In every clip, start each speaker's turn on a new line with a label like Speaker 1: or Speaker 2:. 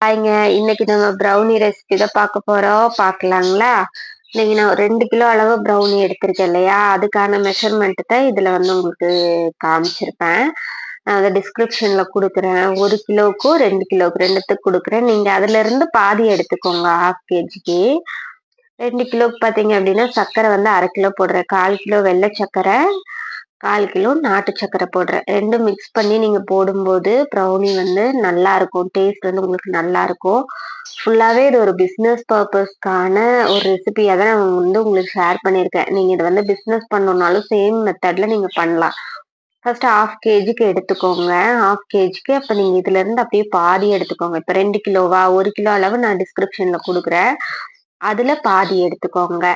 Speaker 1: ஹாய்ங்க. இன்னைக்கு நம்ம brownie recipe தான் பார்க்க போறோம். பார்க்கலாங்களா? இன்னைக்கு நான் 2 கிலோ அளவு ப்ரௌனி எடுத்திருக்கேன் இல்லையா? அதுக்கான மெஷர்மென்ட் தான் இதுல வந்து உங்களுக்கு காமிச்சிருப்பேன். நான் அத டிஸ்கிரிப்ஷன்ல குடுக்குறேன். 1 கிலோவுக்கும், 2 கிலோவுக்கு 2த்துக்கு குடுக்குறேன். நீங்க அதுலருந்து பாதி எடுத்துக்கோங்க 1/2 கேஜிக்கு. 2 கிலோவுக்கு பார்த்தீங்க அப்டின்னா, சர்க்கரை வந்து 1/2 கிலோ போடுறேன். 1/4 கிலோ வெள்ள சர்க்கரை, 1/4 கிலோ நாட்டு சர்க்கரை போடுறேன். 2ம் மிக்ஸ் பண்ணி நீங்க போடும்போது, ப்ரௌனி வந்து நல்லாருக்கும். டேஸ்ட் வந்து உங்களுக்கு நல்லாருக்கும். ஃபுல்லாவே இது ஒரு பிசினஸ் பர்ப்பஸ்க்கான ஒரு ரெசிபியா தான் நான் வந்து உங்களுக்கு ஷேர் பண்ணியிருக்கேன். நீங்க இத வந்து பிசினஸ் பண்ணணும்னாலும் சேம் மெத்தட்ல நீங்க பண்ணலாம். ஃபர்ஸ்ட் 1/2 கேஜிக்கு எடுத்துக்கோங்க. 1/2 கேஜிக்கு அப்ப நீங்க இதுலருந்து அப்படியே பாதி எடுத்துக்கோங்க. இப்ப 2 கிலோவா? 1 கிலோ அளவு நான் டிஸ்கிரிப்ஷன்ல குடுக்குறேன். அதுல பாதி எடுத்துக்கோங்க.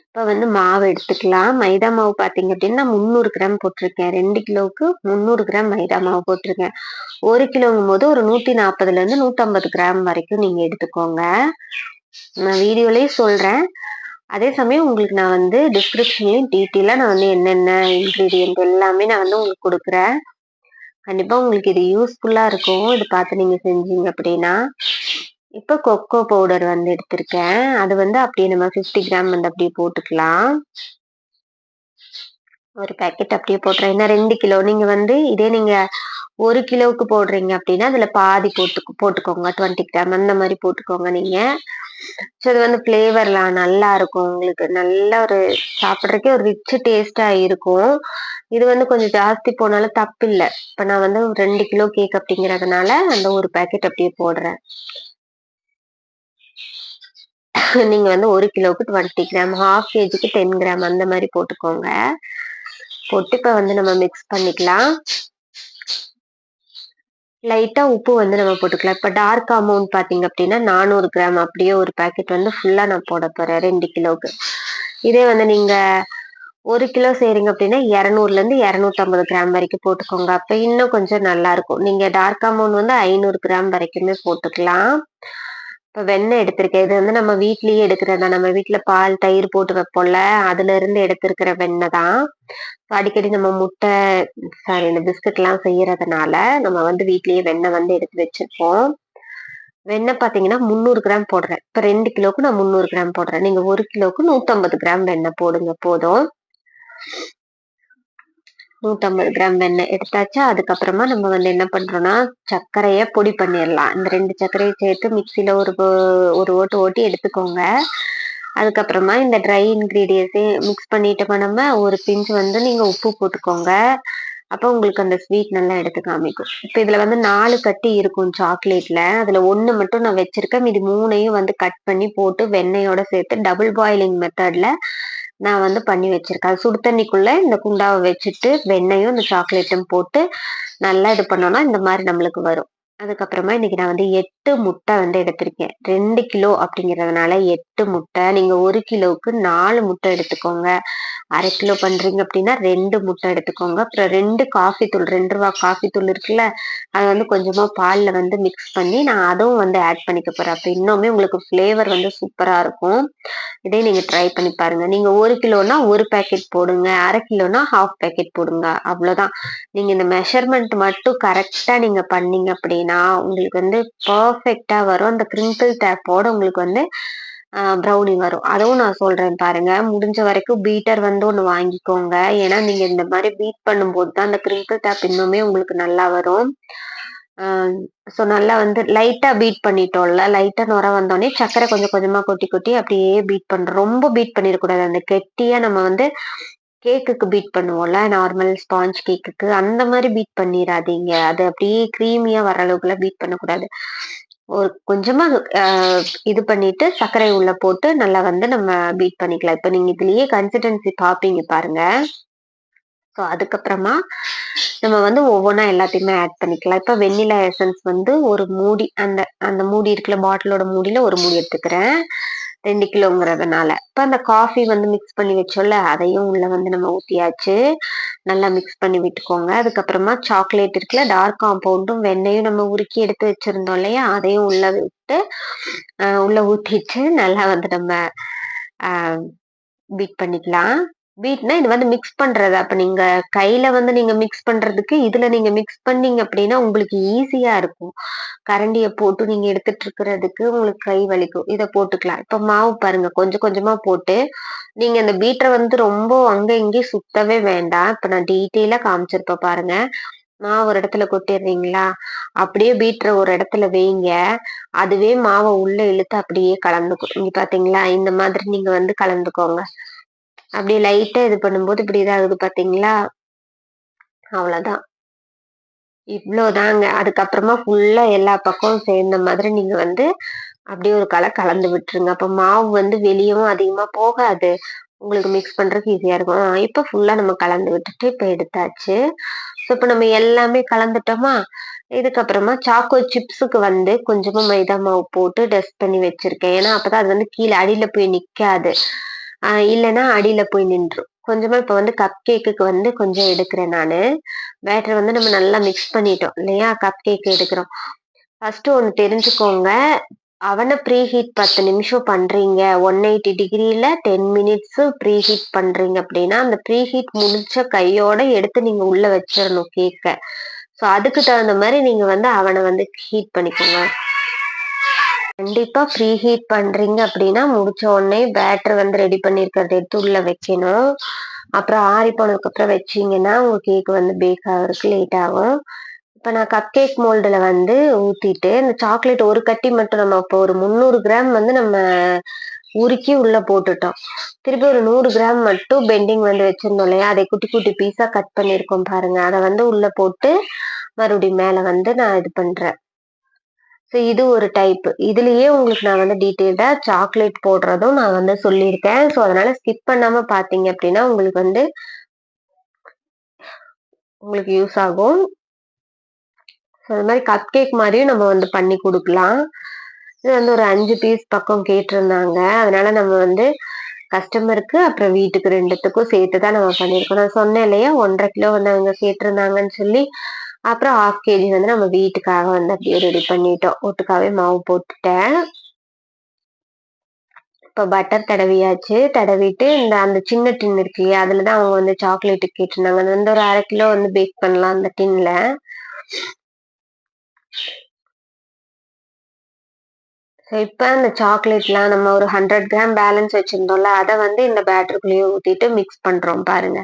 Speaker 1: இப்ப வந்து மாவு எடுத்துக்கலாம். மைதா மாவு பார்த்தீங்க அப்டின்னா 300 கிராம் போட்டிருக்கேன். 2 கிலோவுக்கு 300 கிராம் மைதா மாவு போட்டிருக்கேன். 1 கிலோங்கும்போது ஒரு 140லேருந்து 150 கிராம் வரைக்கும் நீங்க எடுத்துக்கோங்க. நான் வீடியோலயே சொல்றேன். அதே சமயம் உங்களுக்கு நான் வந்து டிஸ்கிரிப்ஷன்லயும் டீட்டெயிலா நான் வந்து என்னென்ன இன்கிரீடியன்ட் எல்லாமே நான் வந்து உங்களுக்கு குடுக்குறேன். கண்டிப்பா உங்களுக்கு இது யூஸ்ஃபுல்லா இருக்கும். இத பார்த்து நீங்க செஞ்சீங்க அப்டின்னா. இப்ப கொக்கோ பவுடர் வந்து எடுத்திருக்கேன். அது வந்து அப்படியே நம்ம 50 கிராம் வந்து அப்படியே போட்டுக்கலாம். ஒரு பாக்கெட் அப்படியே போட்டுறேன். ஏன்னா 2 கிலோ நீங்க வந்து இதே நீங்க 1 கிலோவுக்கு போடுறீங்க அப்படின்னா, அதுல பாதி போட்டுக்கோங்க. 20 கிராம் அந்த மாரி போட்டுக்கோங்க நீங்க. ஸோ இது வந்து ஃப்ளேவர்லாம் நல்லா இருக்கும் உங்களுக்கு. நல்ல ஒரு சாப்பிடுறதுக்கே ஒரு ரிச் டேஸ்ட்டா இருக்கும். இது வந்து கொஞ்சம் ஜாஸ்தி போனாலும் தப்பில்ல. இப்ப நான் வந்து 2 கிலோ கேக் அப்படிங்கிறதுனால, அந்த ஒரு பாக்கெட் அப்படியே போடுறேன். நீங்க வந்து 1 கிலோவுக்கு 20 கிராம், 1/2 கேஜிக்கு 10 கிராம் அந்த மாரி போட்டுக்கோங்க. போட்டு இப்ப வந்து நம்ம மிக்ஸ் பண்ணிக்கலாம். லைட்டா உப்பு வந்து நம்ம போட்டுக்கலாம். இப்ப டார்க் அமௌண்ட் பார்த்தீங்க அப்டின்னா 400 கிராம் அப்படியே ஒரு பாக்கெட் வந்து ஃபுல்லா நான் போடப் போறேன் 2 கிலோவுக்கு. இதே வந்து நீங்க 1 கிலோ செய்றீங்க அப்டின்னா 200லேருந்து 250 கிராம் வரைக்கும் போட்டுக்கோங்க. அப்ப இன்னும் கொஞ்சம் நல்லாருக்கும். நீங்க டார்க் அமௌண்ட் வந்து 500 கிராம் வரைக்குமே போட்டுக்கலாம். இப்ப வெண்ணெய் எடுத்திருக்கேன். இது வந்து நம்ம வீட்லயே எடுக்கிறது தான். நம்ம வீட்ல பால், தயிர் போட்டு வைப்போம்ல, அதுலருந்து எடுத்திருக்கிற வெண்ணெய் தான். அடிக்கடி நம்ம முட்டை சாரி இந்த பிஸ்கட்லாம் செய்யறதுனால, நம்ம வந்து வீட்லயே வெண்ணெய் வந்து எடுத்து வச்சிருப்போம். வெண்ணெய் பார்த்தீங்கன்னா 300 கிராம் போடுறேன். இப்ப 2 கிலோவுக்கு நான் 300 கிராம் போடுறேன். நீங்க 1 கிலோவுக்கு 150 கிராம் வெண்ணெய் போடுங்க போதும். 150 கிராம் வெண்ணெய் எடுத்தாச்சா, அதுக்கப்புறமா நம்ம வந்து என்ன பண்றோம்னா, சர்க்கரைய பொடி பண்ணிறலாம். இந்த 2 சர்க்கரைய சேர்த்து மிக்ஸில ஒரு ஓட்டு ஓட்டி எடுத்துக்கோங்க. அதுக்கப்புறமா இந்த ட்ரை இன்கிரீடியன்ட்ஸையும் மிக்ஸ் பண்ணிட்டோமா நம்ம, ஒரு பிஞ்ச் வந்து நீங்க உப்பு போட்டுக்கோங்க. அப்ப உங்களுக்கு அந்த ஸ்வீட் நல்லா எடுத்து காமிக்கும். இப்ப இதுல வந்து 4 கட்டி இருக்கும் சாக்லேட்ல. அதுல 1 மட்டும் நான் வச்சிருக்கேன். மீதி 3யும் வந்து கட் பண்ணி போட்டு வெண்ணெயோட சேர்த்து டபுள் பாயிலிங் மெத்தட்ல நான் வந்து பண்ணி வச்சிருக்கேன். அது சுடு தண்ணிக்குள்ள இந்த குண்டாவ வச்சுட்டு வெண்ணெயும், இந்த சாக்லேட்டும் போட்டு நல்லா இது பண்ணோம்னா, இந்த மாரி நம்மளுக்கு வரும். அதுக்கப்புறமா இன்னைக்கு நான் வந்து 8 முட்டை வந்து எடுத்திருக்கேன். 2 கிலோ அப்படிங்கிறதுனால 8 முட்டை. நீங்க 1 கிலோவுக்கு 4 முட்டை எடுத்துக்கோங்க. 1/2 கிலோ பண்றீங்க அப்படின்னா 2 முட்டை எடுத்துக்கோங்க. அப்புறம் 2 காஃபி தூள் ரூ. 2 காஃபி தூள் இருக்குல்ல, அத வந்து கொஞ்சமா பால்ல வந்து மிக்ஸ் பண்ணி நான் அதுவும் வந்து ஆட் பண்ணிக்க போறேன். அப்ப இன்னுமே உங்களுக்கு ஃப்ளேவர் வந்து சூப்பரா இருக்கும். இதே நீங்க ட்ரை பண்ணி பாருங்க. நீங்க 1 கிலோனா 1 பாக்கெட் போடுங்க. 1/2 கிலோனா 1/2 பாக்கெட் போடுங்க. அவ்வளோதான். நீங்க இந்த மெஷர்மென்ட் மட்டும் கரெக்ட்டா நீங்க பண்ணீங்க அப்படின்னா, உங்களுக்கு வந்து பெர்ஃபெக்ட்டா வரும். அந்த கிரிங்கிள் டேப்போட உங்களுக்கு வந்து ப்ரௌனி வரும். அதுவும் நான் சொல்றேன் பாருங்க. முடிஞ்ச வரைக்கும் பீட்டர் வந்து ஒண்ணு வாங்கிக்கோங்க. ஏன்னா, நீங்க இந்த மாரி பீட் பண்ணும்போது தான் அந்த கிரிங்கிள் டேப் இன்னுமே உங்களுக்கு நல்லா வரும். ஆ ஸோ நல்லா வந்து லைட்டா பீட் பண்ணிட்டோம்ல. லைட்டா நுர வந்தோனே சர்க்கரை கொஞ்சம் கொஞ்சமா கொட்டி கொட்டி அப்படியே பீட் பண்றோம். ரொம்ப பீட் பண்ணிறக்கூடாது. அந்த கெட்டியா நம்ம வந்து கேக்குக்கு பீட் பண்ணுவோம்ல, நார்மல் ஸ்பாஞ்ச் கேக்குக்கு. அந்த மாரி பீட் பண்ணிறாதீங்க. அது அப்படியே கிரீமியா வர அளவுக்குலாம் பீட் பண்ணக்கூடாது. ஒரு கொஞ்சமா அ இது பண்ணிட்டு சர்க்கரைய உள்ள போட்டு நல்லா வந்து நம்ம பீட் பண்ணிக்கலாம். இப்ப நீங்க இதுலயே கன்சிஸ்டன்சி பார்ப்பீங்க பாருங்க. ஸோ அதுக்கப்புறமா நம்ம வந்து ஒவ்வொன்னா எல்லாத்தையுமே ஆட் பண்ணிக்கலாம். இப்ப வெண்ணிலா எசன்ஸ் வந்து ஒரு மூடி அந்த அந்த மூடி இருக்குல்ல, பாட்டிலோட மூடியில ஒரு மூடி எடுத்துக்கிறேன். 2 கிலோங்கிறதுனால. இப்ப அந்த காஃபி வந்து மிக்ஸ் பண்ணி வச்சோம்ல, அதையும் உள்ள வந்து நம்ம ஊத்தியாச்சு. நல்லா மிக்ஸ் பண்ணி விட்டுக்கோங்க. அதுக்கப்புறமா சாக்லேட் இருக்குல்ல, டார்க் காம்பவுண்டும் வெண்ணெயும் நம்ம உருக்கி எடுத்து வச்சிருந்தோம் இல்லையா? அதையும் உள்ள விட்டு, உள்ள ஊத்திட்டு நல்லா வந்து நம்ம அ பீட் பண்ணிக்கலாம். பீட்னா இது வந்து மிக்ஸ் பண்றது. அப்ப நீங்க கையில வந்து நீங்க மிக்ஸ் பண்றதுக்கு, இதுல நீங்க மிக்ஸ் பண்ணீங்க அப்படின்னா, உங்களுக்கு ஈஸியா இருக்கும். கரண்டிய போட்டு நீங்க எடுத்துட்டு இருக்கிறதுக்கு உங்களுக்கு கை வலிக்கும். இத போட்டுக்கலாம். இப்ப மாவு பாருங்க கொஞ்சம் கொஞ்சமா போட்டு, நீங்க இந்த பீட்டர வந்து ரொம்ப அங்க இங்கயும் சுத்தவே வேண்டாம். இப்ப நான் டீட்டெயிலா காமிச்சிருப்பேன் பாருங்க. மாவு ஒரு இடத்துல கொட்டிர்றீங்களா? அப்படியே பீட்டர ஒரு இடத்துல வைங்க. அதுவே மாவ உள்ள இழுத்து அப்படியே கலந்துக்கும். இங்க பார்த்தீங்களா? இந்த மாதிரி நீங்க வந்து கலந்துக்கோங்க. அப்படியே லைட்டா இது பண்ணும்போது இப்படி இதாகுது பார்த்தீங்களா? அவ்வளோதான். இவ்வளோதாங்க. அதுக்கப்புறமா ஃபுல்லா எல்லா பக்கமும் சேர்ந்த மாதிரி நீங்க வந்து அப்படியே ஒரு கலந்து விட்டுருங்க. அப்ப மாவு வந்து வெளியவும் அதிகமா போகாது. உங்களுக்கு மிக்ஸ் பண்றதுக்கு ஈஸியா இருக்கும். இப்ப ஃபுல்லா நம்ம கலந்து விட்டுட்டு இப்ப எடுத்தாச்சு. இப்ப நம்ம எல்லாமே கலந்துட்டோமா? இதுக்கப்புறமா சாக்கோ சிப்ஸுக்கு வந்து கொஞ்சமா மைதா மாவு போட்டு டஸ்ட் பண்ணி வச்சிருக்கேன். ஏன்னா, அப்பதான் அது வந்து கீழ அடியில போய் நிக்காது. இல்லன்னா அடியில போய் நின்றும். கொஞ்சமா இப்ப வந்து கப் கேக்குக்கு வந்து கொஞ்சம் எடுக்கிறேன் நானு. பேட்டர வந்து நம்ம நல்லா மிக்ஸ் பண்ணிட்டோம் இல்லையா? கப் கேக் எடுக்கிறோம். ஃபர்ஸ்ட்டு ஒண்ணு தெரிஞ்சுக்கோங்க. அவன ப்ரீ ஹீட் 10 நிமிஷம் பண்றீங்க. 180 டிகிரில 10 மினிட்ஸ் ப்ரீ ஹீட் பண்றீங்க அப்படின்னா, அந்த ப்ரீ ஹீட் முடிச்ச கையோட எடுத்து நீங்க உள்ள வச்சிரணும் கேக்க. ஸோ அதுக்கு தகுந்த மாரி நீங்க வந்து அவன வந்து ஹீட் பண்ணிக்கோங்க. கண்டிப்பா ப்ரீ ஹீட் பண்றீங்க அப்படின்னா, முடிச்ச உடனே பேட்டர் வந்து ரெடி பண்ணியிருக்கிறத எடுத்து உள்ள வைக்கணும். அப்புறம் ஆறி போனதுக்கப்புறம் வச்சீங்கன்னா, உங்க கேக் வந்து பேக் ஆகுறதுக்கு லேட் ஆகும். இப்ப நான் கப் கேக் மோல்டுல வந்து ஊத்திட்டு, இந்த சாக்லேட் ஒரு கட்டி மட்டும் நம்ம இப்போ ஒரு 300 கிராம் வந்து நம்ம உருக்கி உள்ள போட்டுட்டோம். திருப்பி ஒரு 100 கிராம் மட்டும் பெண்டிங் வந்து வச்சிருந்தோம் இல்லையா? அதை குட்டி குட்டி பீஸா கட் பண்ணியிருக்கோம் பாருங்க. அத வந்து உள்ள போட்டு, மறுபடியும் மேல வந்து நான் இது பண்றேன். ஸோ இது ஒரு டைப். இதுலயே உங்களுக்கு நான் வந்து டீட்டெயில்டா சாக்லேட் போடுறதும் நான் வந்து சொல்லியிருக்கேன். ஸோ அதனால ஸ்கிப் பண்ணாம பார்த்தீங்க அப்டின்னா, உங்களுக்கு யூஸ் ஆகும். ஸோ அது மாரி கப் கேக் மாரியும் நம்ம வந்து பண்ணி குடுக்கலாம். இது வந்து ஒரு 5 பீஸ் பக்கம் கேட்டிருந்தாங்க. அதனால நம்ம வந்து கஸ்டமருக்கு, அப்புறம் வீட்டுக்கு 2த்துக்கும் சேர்த்து தான் நம்ம பண்ணியிருக்கோம். நான் சொன்னேன் இல்லையா? 1 1/2 கிலோ வந்து அவங்க கேட்டிருந்தாங்கன்னு சொல்லி. அப்புறம் 1/2 கேஜி வந்து நம்ம வீட்டுக்காக வந்து அப்படியே ரெடி பண்ணிட்டோம். ஒட்டுக்காவே மாவு போட்டுட்டேன். இப்ப பட்டர் தடவியாச்சு. தடவிட்டு அந்த சின்ன டின் இருக்கு இல்லையா? அதுல தான் அவங்க வந்து சாக்லேட்டுக்கு கேட்டிருந்தாங்க. அது வந்து ஒரு 1/2 கிலோ வந்து பேக் பண்ணலாம் அந்த டின்ல. ஸோ இப்ப அந்த சாக்லேட்லாம் நம்ம ஒரு 100 கிராம் பேலன்ஸ் வச்சிருந்தோம்ல, அத வந்து இந்த பேட்டருக்குள்ளேயே ஊத்திட்டு மிக்ஸ் பண்றோம் பாருங்க.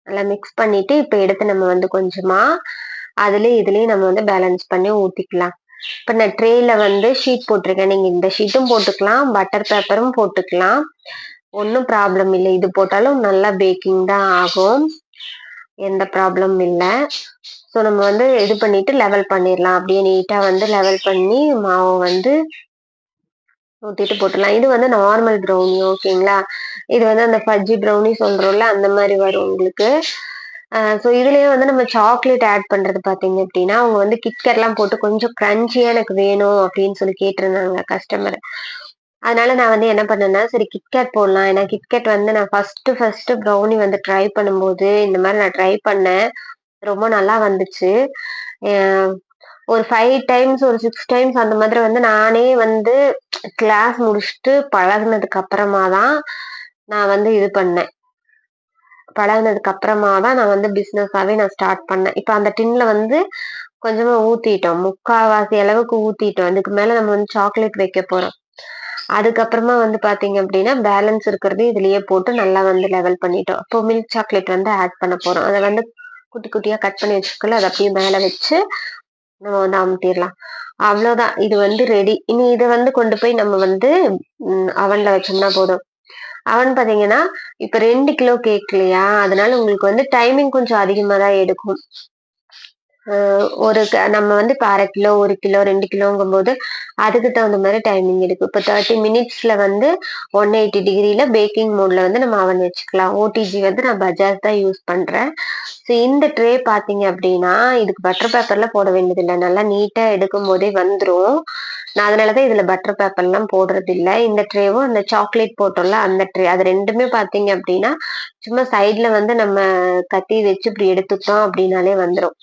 Speaker 1: நல்லா மிக்ஸ் பண்ணிட்டு, இப்ப எடுத்து நம்ம வந்து கொஞ்சமா அதுலயும் இதுலயும் நம்ம வந்து பேலன்ஸ் பண்ணி ஊத்திக்கலாம். இப்ப நான் ட்ரேல வந்து ஷீட் போட்டிருக்கேன். நீங்க இந்த ஷீட்டும் போட்டுக்கலாம், பட்டர் பேப்பரும் போட்டுக்கலாம். ஒண்ணும் ப்ராப்ளம் இல்ல. இது போட்டாலும் நல்லா பேக்கிங் தான் ஆகும். எந்த ப்ராப்ளமும் இல்ல. ஸோ நம்ம வந்து இது பண்ணிட்டு லெவல் பண்ணிரலாம். அப்படியே நீட்டா வந்து லெவல் பண்ணி மாவ வந்து ஊத்திட்டு போட்டுறலாம். இது வந்து நார்மல் ப்ரௌனி ஓகேங்களா? இது வந்து அந்த ஃபஜ்ஜி ப்ரௌனி சொல்றோம்ல, அந்த மாரி வரும் உங்களுக்கு. ஸோ இதுலயே வந்து நம்ம சாக்லேட் ஆட் பண்றது பார்த்தீங்க அப்டின்னா, அவங்க வந்து கிட்கேட்லாம் போட்டு கொஞ்சம் கிரன்ச்சியா எனக்கு வேணும் அப்டின்னு சொல்லி கேட்டிருந்தாங்க கஸ்டமர். அதனால நான் வந்து என்ன பண்ணேன்னா, சரி கிட்கேட் போடலாம். ஏன்னா கிட்கேட் வந்து நான் ஃபர்ஸ்ட்டு ப்ரௌனி வந்து ட்ரை பண்ணும்போது, இந்த மாரி நான் ட்ரை பண்ணேன். ரொம்ப நல்லா வந்துச்சு. அ ஒரு 5 டைம்ஸ், ஒரு 6 டைம்ஸ் அந்த மாதிரி வந்து நானே வந்து கிளாஸ் முடிச்சுட்டு பழகுனதுக்கு அப்புறமா தான் நான் வந்து இது பண்ணேன். பழகுனதுக்கு அப்புறமா தான் நான் வந்து பிசினஸாவே நான் ஸ்டார்ட் பண்ணேன். இப்ப அந்த டின்ல வந்து கொஞ்சமா ஊத்திட்டோம். 3/4 அளவுக்கு ஊத்திட்டோம். அதுக்கு மேல நம்ம வந்து சாக்லேட் வைக்க போறோம். அதுக்கப்புறமா வந்து பார்த்தீங்க அப்டின்னா, பேலன்ஸ் இருக்கிறதையும் இதுலயே போட்டு நல்லா வந்து லெவல் பண்ணிட்டோம். இப்போ மில்க் சாக்லேட் வந்து ஆட் பண்ண போறோம். அத வந்து குட்டி குட்டியா கட் பண்ணி வச்சிருக்கோம்ல, அத அப்படியே மேல வச்சு நம்ம வந்து அமுத்திர்லாம். அவ்வளோதான். இது வந்து ரெடி. இனி இத வந்து கொண்டு போய் நம்ம வந்து அவன்ல வச்சோம்னா போதும். அவன் பார்த்தீங்கன்னா, இப்ப 2 கிலோ கேக் இல்லையா? அதனால உங்களுக்கு வந்து டைமிங் கொஞ்சம் அதிகமா தான் எடுக்கும். அ ஒரு நம்ம வந்து இப்ப 1/2 கிலோ, 1 கிலோ, 2 கிலோங்கும்போது, அதுக்கு தகுந்த மாரி டைமிங் எடுக்கும். இப்ப 30 மினிட்ஸ்ல வந்து 180 டிகிரில பேக்கிங் மோட்ல வந்து நம்ம அவன் வச்சுக்கலாம். ஓடிஜி வந்து நான் பஜாஜ் தான் யூஸ் பண்றேன். ஸோ இந்த ட்ரே பார்த்தீங்க அப்டின்னா, இதுக்கு பட்டர் பேப்பர்லாம் போட வேண்டியதில்ல. நல்லா நீட்டா எடுக்கும்போதே வந்துரும். நான் அதனால தான் இதுல பட்டர் பேப்பர்லாம் போடுறதில்ல. இந்த ட்ரேவும் அந்த சாக்லேட் போட்டோம்ல அந்த ட்ரே அது 2மே பார்த்தீங்க அப்டின்னா, சும்மா சைட்ல வந்து நம்ம கத்தி வச்சு இப்டி எடுத்துட்டோம் அப்டின்னாலே வந்துரும்.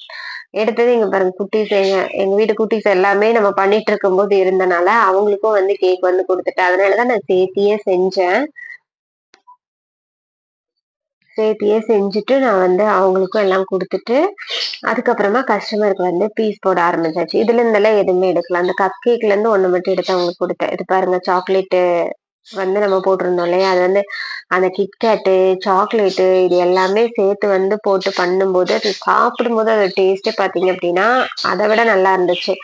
Speaker 1: எடுத்தது இங்க பாருங்க குட்டீஸ் எங்க வீட்டு குட்டீஸ் எல்லாமே நம்ம பண்ணிட்டு இருக்கும்போது இருந்தனால, அவங்களுக்கும் வந்து கேக் வந்து குடுத்துட்டேன். அதனால தான் நான் சேர்த்தியே செஞ்சேன். சேர்த்தியே செஞ்சுட்டு நான் வந்து அவங்களுக்கும் எல்லாம் குடுத்துட்டு, அதுக்கப்புறமா கஸ்டமருக்கு வந்து பீஸ் போட ஆரம்பிச்சாச்சு. இதுல இருந்தெல்லாம் எதுவுமே எடுக்கல. அந்த கப் கேக்ல இருந்து ஒண்ணு மட்டும் எடுத்து அவங்களுக்கு குடுத்தேன். இது பாருங்க சாக்லேட்டு வந்து நம்ம போட்டிருந்தோம் இல்லையா? அது வந்து அந்த கிட்கேட்டு, சாக்லேட்டு இது எல்லாமே சேர்த்து வந்து போட்டு பண்ணும்போது, அது சாப்பிடும்போது அது டேஸ்ட்டே பார்த்தீங்க அப்டின்னா, அத விட நல்லா இருந்துச்சு.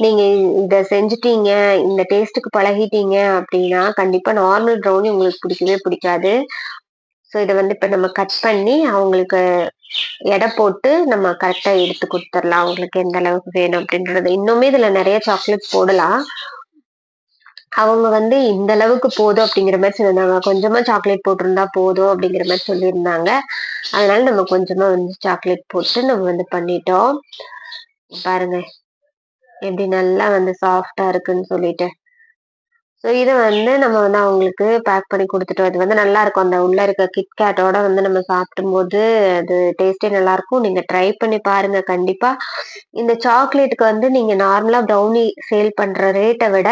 Speaker 1: நீங்க இத செஞ்சுட்டீங்க, இந்த டேஸ்ட்டுக்கு பழகிட்டீங்க அப்டின்னா, கண்டிப்பா நார்மல் ப்ரௌனி உங்களுக்கு பிடிக்கவே பிடிக்காது. ஸோ இத வந்து இப்ப நம்ம கட் பண்ணி அவங்களுக்கு எடை போட்டு நம்ம கரெக்ட்டா எடுத்து குடுத்துரலாம். அவங்களுக்கு எந்த அளவுக்கு வேணும் அப்டின்றது. இன்னுமே இதுல நெறைய சாக்லேட்ஸ் போடலாம். அவங்க வந்து இந்த அளவுக்கு போதும் அப்படிங்கிற மாரி சொல்லியிருந்தாங்க. கொஞ்சமா சாக்லேட் போட்டிருந்தா போதும் அப்படிங்கிற மாரி சொல்லியிருந்தாங்க. அதனால நம்ம கொஞ்சமா வந்து சாக்லேட் போட்டு நம்ம வந்து பண்ணிட்டோம். பாருங்க எப்படி நல்லா வந்து சாஃப்ட்டா இருக்குன்னு சொல்லிட்டு. ஸோ இத வந்து நம்ம வந்து அவங்களுக்கு பேக் பண்ணி குடுத்துட்டோம். இது வந்து நல்லாருக்கும். அந்த உள்ள இருக்க கிட்கேட்டோட வந்து நம்ம சாப்பிடும்போது அது டேஸ்ட்டே நல்லாருக்கும். நீங்க ட்ரை பண்ணி பாருங்க கண்டிப்பா. இந்த சாக்லேட்டுக்கு வந்து நீங்க நார்மலா ப்ரௌனி சேல் பண்ற ரேட்ட விட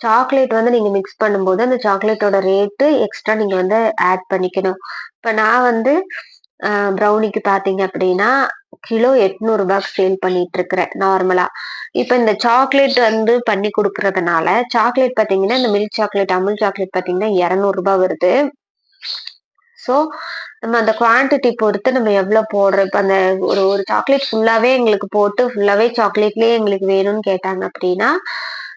Speaker 1: சாக்லேட் வந்து நீங்க மிக்ஸ் பண்ணும்போது, அந்த சாக்லேட்டோட ரேட்டு எக்ஸ்ட்ரா நீங்க வந்து ஆட் பண்ணிக்கணும். இப்ப நான் வந்து அ ப்ரௌனிக்கு பார்த்தீங்க அப்படின்னா, கிலோ ரூ. 800க்கு சேல் பண்ணிட்டு இருக்கிறேன் நார்மலா. இப்ப இந்த சாக்லேட் வந்து பண்ணி குடுக்குறதுனால, சாக்லேட் பார்த்தீங்கன்னா, இந்த மில்க் சாக்லேட், அமுல் சாக்லேட் பார்த்தீங்கன்னா ரூ. 200 வருது. ஸோ, நம்ம அந்த குவான்டிட்டி பொறுத்து நம்ம எவ்வளோ போடுறோம். இப்ப அந்த ஒரு ஒரு சாக்லேட் ஃபுல்லாவே எங்களுக்கு போட்டு ஃபுல்லாவே சாக்லேட்லயே எங்களுக்கு வேணும்னு கேட்டாங்க அப்படின்னா,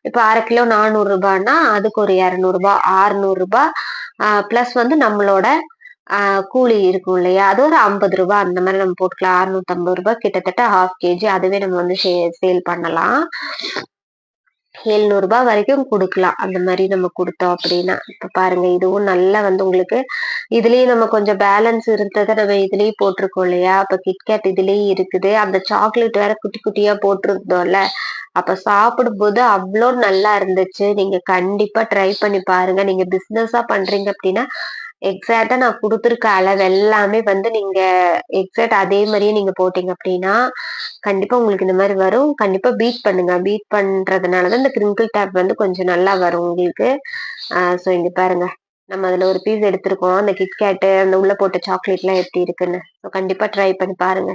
Speaker 1: இப்ப 1/2 கிலோ ரூ. 400ன்னா, அதுக்கு ஒரு ரூ. 200 ரூ. 600 பிளஸ் வந்து நம்மளோட அ கூலி இருக்கும் இல்லையா? அது ஒரு ரூ. 50 அந்த மாரி நம்ம போட்டுக்கலாம். ரூ. 650 கிட்டத்தட்ட 1/2 கேஜி அதுவே நம்ம வந்து சேல் பண்ணலாம். ரூ. 700 வரைக்கும் குடுக்கலாம். அந்த மாரி நம்ம குடுத்தோம் அப்டின்னா. இப்ப பாருங்க இதுவும் நல்லா வந்து உங்களுக்கு இதுலயும் நம்ம கொஞ்சம் பேலன்ஸ் இருந்தத நம்ம இதுலயும் போட்டுருக்கோம் இல்லையா? அப்ப கிட்கேட் இதுலயும் இருக்குது. அந்த சாக்லேட் வேற குட்டி குட்டியா போட்டிருந்தோம்ல. அப்ப சாப்பிடும்போது அவ்ளோ நல்லா இருந்துச்சு. நீங்க கண்டிப்பா ட்ரை பண்ணி பாருங்க. நீங்க பிசினஸா பண்றீங்க அப்டின்னா, எக்ஸாக்ட்டா நான் குடுத்துருக்க அளவு எல்லாமே வந்து நீங்க எக்ஸாக்ட் அதே மாரியே நீங்க போட்டீங்க அப்டின்னா, கண்டிப்பா உங்களுக்கு இந்த மாரி வரும். கண்டிப்பா பீட் பண்ணுங்க. பீட் பண்றதுனால தான் இந்த கிரிங்கிள் டேப் வந்து கொஞ்சம் நல்லா வரும் உங்களுக்கு. ஸோ இங்க பாருங்க. நம்ம அதுல ஒரு பீஸ் எடுத்திருக்கோம். அந்த கிட்கேட்டு, அந்த உள்ள போட்ட சாக்லேட்லாம் எப்படி இருக்குன்னு. ஸோ கண்டிப்பா ட்ரை பண்ணி பாருங்க.